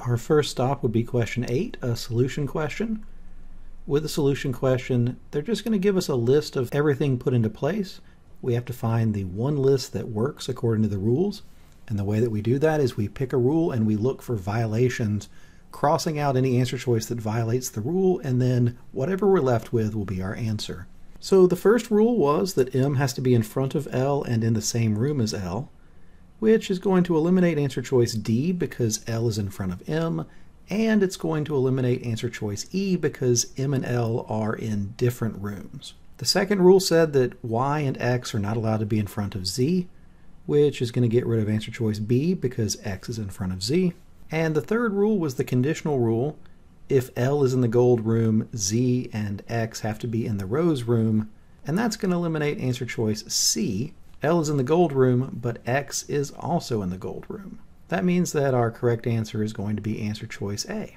Our first stop would be question 8, a solution question. With a solution question, they're just going to give us a list of everything put into place. We have to find the one list that works according to the rules. And the way that we do that is we pick a rule and we look for violations, crossing out any answer choice that violates the rule, and then whatever we're left with will be our answer. So the first rule was that M has to be in front of L and in the same room as L, which is going to eliminate answer choice D because L is in front of M, and it's going to eliminate answer choice E because M and L are in different rooms. The second rule said that Y and X are not allowed to be in front of Z, which is going to get rid of answer choice B because X is in front of Z. And the third rule was the conditional rule. If L is in the gold room, Z and X have to be in the rose room, and that's going to eliminate answer choice C. L is in the gold room, but X is also in the gold room. That means that our correct answer is going to be answer choice A.